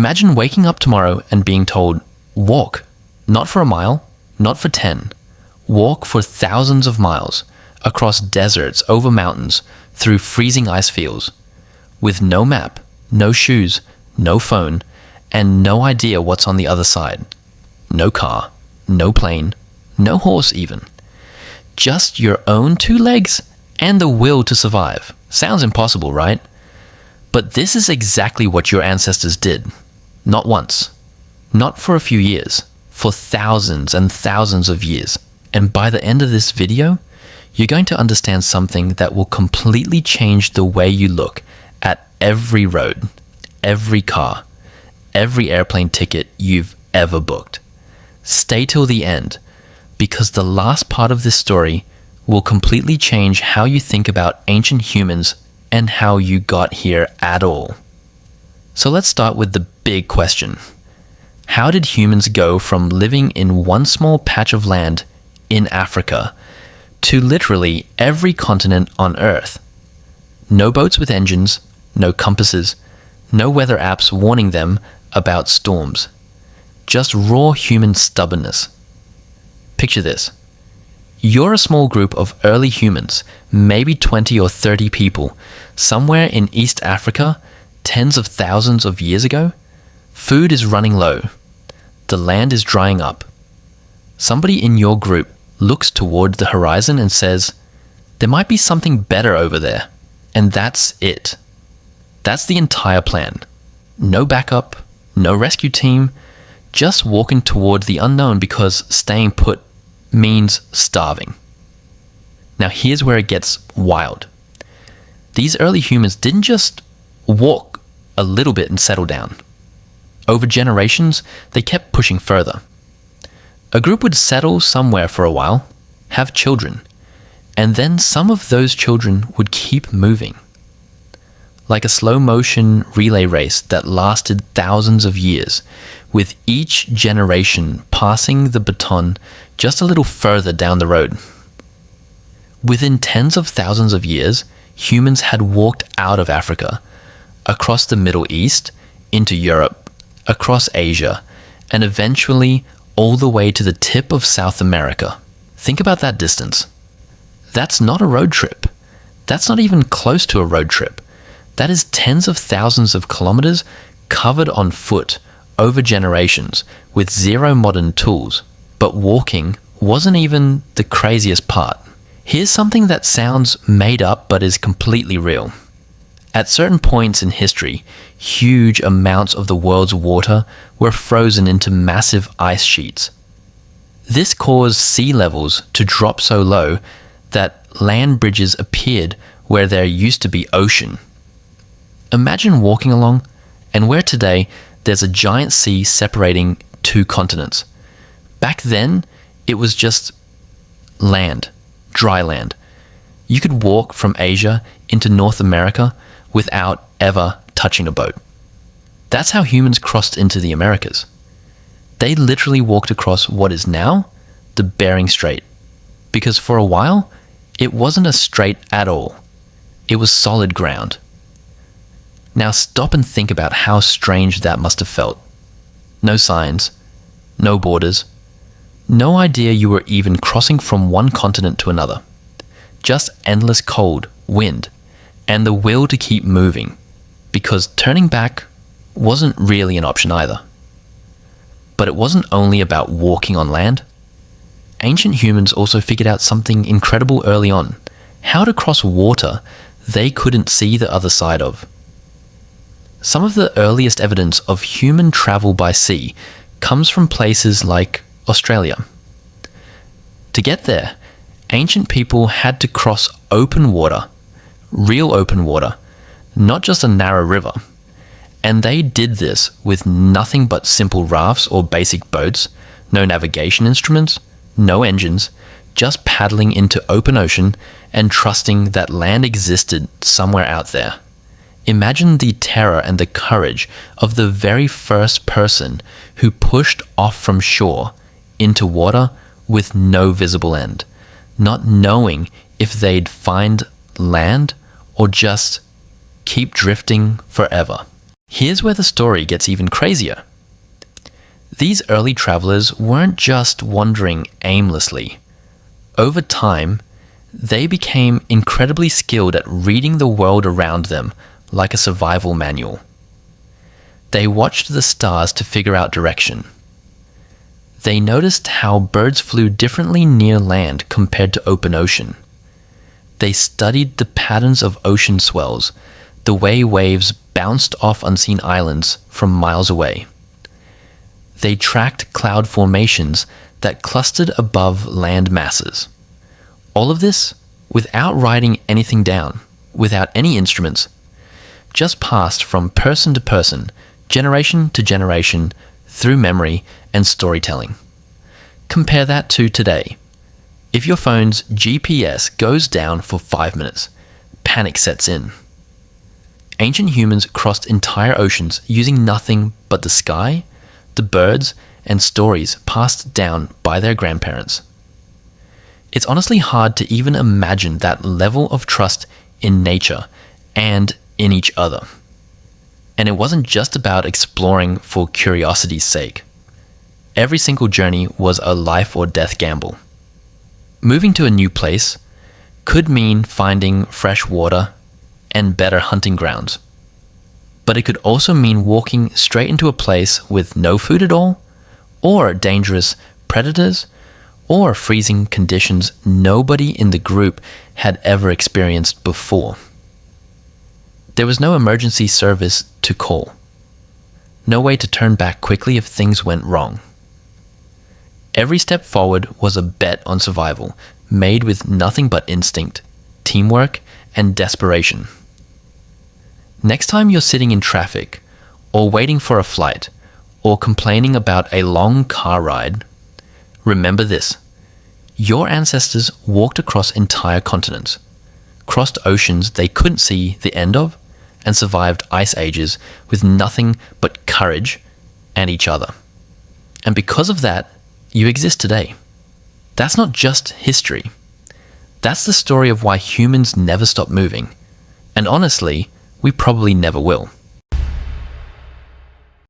Imagine waking up tomorrow and being told, walk, not for a mile, not for 10, walk for thousands of miles, across deserts, over mountains, through freezing ice fields, with no map, no shoes, no phone, and no idea what's on the other side. No car, no plane, no horse even. Just your own 2 legs and the will to survive. Sounds impossible, right? But this is exactly what your ancestors did. Not once, not for a few years, for thousands and thousands of years. And by the end of this video, you're going to understand something that will completely change the way you look at every road, every car, every airplane ticket you've ever booked. Stay till the end, because the last part of this story will completely change how you think about ancient humans and how you got here at all. So let's start with the big question. How did humans go from living in one small patch of land in Africa to literally every continent on Earth? No boats with engines, no compasses, no weather apps warning them about storms. Just raw human stubbornness. Picture this. You're a small group of early humans, maybe 20 or 30 people, somewhere in East Africa, tens of thousands of years ago. Food is running low. The land is drying up. Somebody in your group looks toward the horizon and says, there might be something better over there. And that's it. That's the entire plan. No backup, no rescue team, just walking toward the unknown because staying put means starving. Now here's where it gets wild. These early humans didn't just walk a little bit and settle down. Over generations, they kept pushing further. A group would settle somewhere for a while, have children, and then some of those children would keep moving. Like a slow-motion relay race that lasted thousands of years, with each generation passing the baton just a little further down the road. Within tens of thousands of years, humans had walked out of Africa, across the Middle East, into Europe, across Asia, and eventually all the way to the tip of South America. Think about that distance. That's not a road trip. That's not even close to a road trip. That is tens of thousands of kilometers covered on foot over generations with zero modern tools. But walking wasn't even the craziest part. Here's something that sounds made up but is completely real. At certain points in history, huge amounts of the world's water were frozen into massive ice sheets. This caused sea levels to drop so low that land bridges appeared where there used to be ocean. Imagine walking along, and where today there's a giant sea separating 2 continents. Back then, it was just land, dry land. You could walk from Asia into North America without ever touching a boat. That's how humans crossed into the Americas. They literally walked across what is now the Bering Strait, because for a while, it wasn't a strait at all. It was solid ground. Now stop and think about how strange that must have felt. No signs, no borders, no idea you were even crossing from one continent to another. Just endless cold, wind, and the will to keep moving, because turning back wasn't really an option either. But it wasn't only about walking on land. Ancient humans also figured out something incredible early on: how to cross water they couldn't see the other side of. Some of the earliest evidence of human travel by sea comes from places like Australia. To get there, ancient people had to cross open water, real open water, not just a narrow river. And they did this with nothing but simple rafts or basic boats, no navigation instruments, no engines, just paddling into open ocean and trusting that land existed somewhere out there. Imagine the terror and the courage of the very first person who pushed off from shore into water with no visible end, not knowing if they'd find land or just keep drifting forever. Here's where the story gets even crazier. These early travelers weren't just wandering aimlessly. Over time, they became incredibly skilled at reading the world around them like a survival manual. They watched the stars to figure out direction. They noticed how birds flew differently near land compared to open ocean. They studied the patterns of ocean swells, the way waves bounced off unseen islands from miles away. They tracked cloud formations that clustered above land masses. All of this without writing anything down, without any instruments, just passed from person to person, generation to generation, through memory and storytelling. Compare that to today. If your phone's GPS goes down for 5 minutes, panic sets in. Ancient humans crossed entire oceans using nothing but the sky, the birds, and stories passed down by their grandparents. It's honestly hard to even imagine that level of trust in nature and in each other. And it wasn't just about exploring for curiosity's sake. Every single journey was a life or death gamble. Moving to a new place could mean finding fresh water and better hunting grounds. But it could also mean walking straight into a place with no food at all, or dangerous predators, or freezing conditions nobody in the group had ever experienced before. There was no emergency service to call. No way to turn back quickly if things went wrong. Every step forward was a bet on survival, made with nothing but instinct, teamwork, and desperation. Next time you're sitting in traffic, or waiting for a flight, or complaining about a long car ride, remember this. Your ancestors walked across entire continents, crossed oceans they couldn't see the end of, and survived ice ages with nothing but courage and each other. And because of that, you exist today. That's not just history. That's the story of why humans never stop moving. And honestly, we probably never will.